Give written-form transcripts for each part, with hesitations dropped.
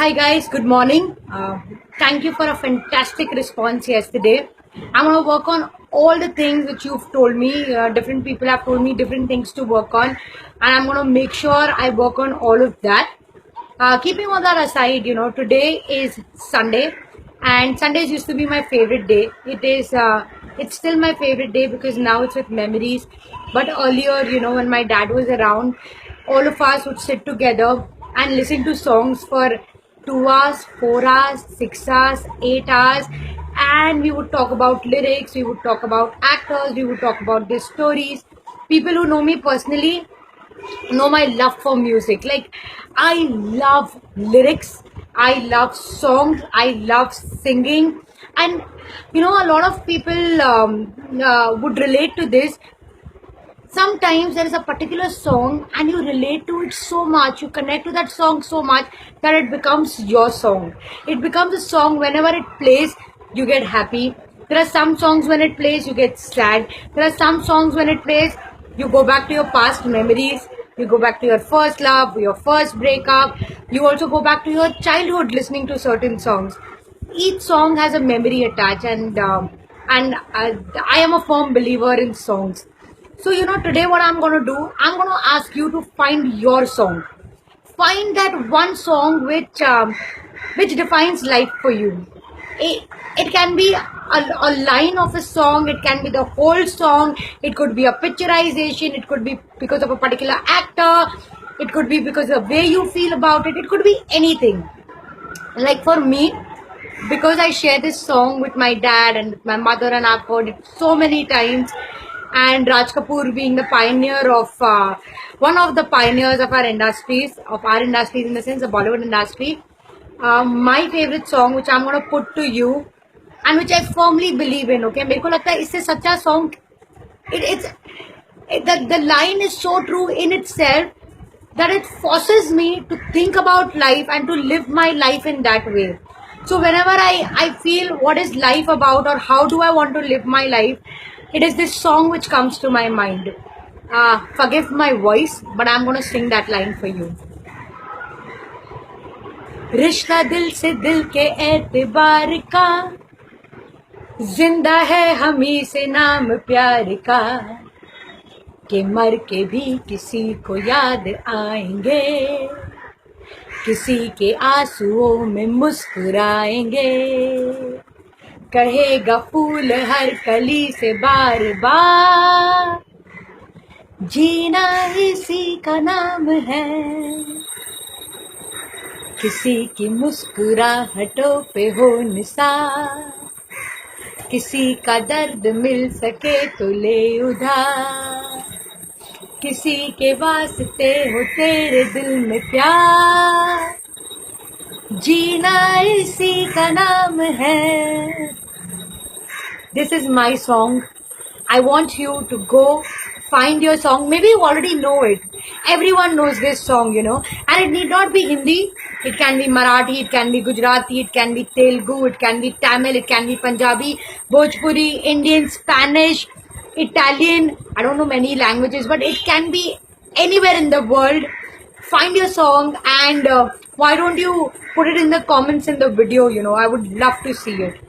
Hi guys, good morning. Thank you for a fantastic response yesterday. I'm gonna work on all the things which you've told me. Different people have told me different things to work on, and I'm gonna make sure I work on all of that. Keeping all that aside, today is Sunday, and Sundays used to be my favorite day. It's still my favorite day because now it's with memories. But earlier, when my dad was around, all of us would sit together and listen to songs for 2 hours, 4 hours, 6 hours, 8 hours, and we would talk about lyrics, we would talk about actors, we would talk about their stories. People who know me personally know my love for music. Like, I love lyrics, I love songs, I love singing, and a lot of people would relate to this. Sometimes there is a particular song and you relate to it so much, you connect to that song so much that it becomes your song. It becomes a song. Whenever it plays, you get happy. There are some songs when it plays you get sad. There are some songs when it plays you go back to your past memories, you go back to your first love, your first breakup. You also go back to your childhood listening to certain songs. Each song has a memory attached, and I am a firm believer in songs. So today what I'm gonna do, I'm gonna ask you to find your song. Find that one song which defines life for you. It can be a line of a song, it can be the whole song, it could be a picturization, it could be because of a particular actor, it could be because of the way you feel about it, it could be anything. Like for me, because I share this song with my dad and with my mother, and I've heard it so many times. And Raj Kapoor being the pioneer of one of the pioneers of our industries in the sense the Bollywood industry. My favorite song, which I'm gonna put to you, and which I firmly believe in. Okay, मेरे को लगता है इससे सच्चा song. The line is so true in itself that it forces me to think about life and to live my life in that way. So whenever I feel what is life about or how do I want to live my life, it is this song which comes to my mind. Forgive my voice, but I'm gonna sing that line for you. रिश्ता दिल से दिल के एतबार का, जिंदा है हमी से नाम प्यार का, कि मर के भी किसी को याद आएंगे, किसी के आंसुओं में मुस्कुराएंगे, कहेगा फूल हर कली से बार बार, जीना इसी का नाम है, किसी की मुस्कुराहटों पे हो निसार, किसी का दर्द मिल सके तो ले उधार, किसी के वास्ते हो तेरे दिल में प्यार, जीना इसी का नाम है. This is my song. I want you to go find your song. Maybe you already know it. Everyone knows this song, and it need not be Hindi. It can be Marathi, it can be Gujarati, it can be Telugu, it can be Tamil, it can be Punjabi, Bhojpuri, Indian, Spanish, Italian. I don't know many languages, but it can be anywhere in the world. Find your song, and why don't you put it in the comments in the video? I would love to see it.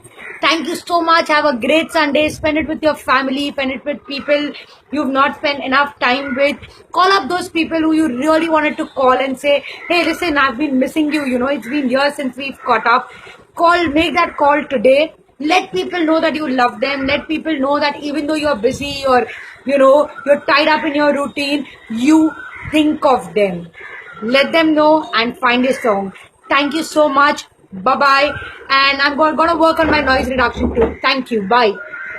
Thank you so much. Have a great Sunday. Spend it with your family. Spend it with people you've not spent enough time with. Call up those people who you really wanted to call and say, hey, listen, I've been missing you. It's been years since we've caught up. Make that call today. Let people know that you love them. Let people know that even though you're busy or, you're tied up in your routine, you think of them. Let them know and find a song. Thank you so much. Bye bye. And I'm going to work on my noise reduction too. Thank you. Bye.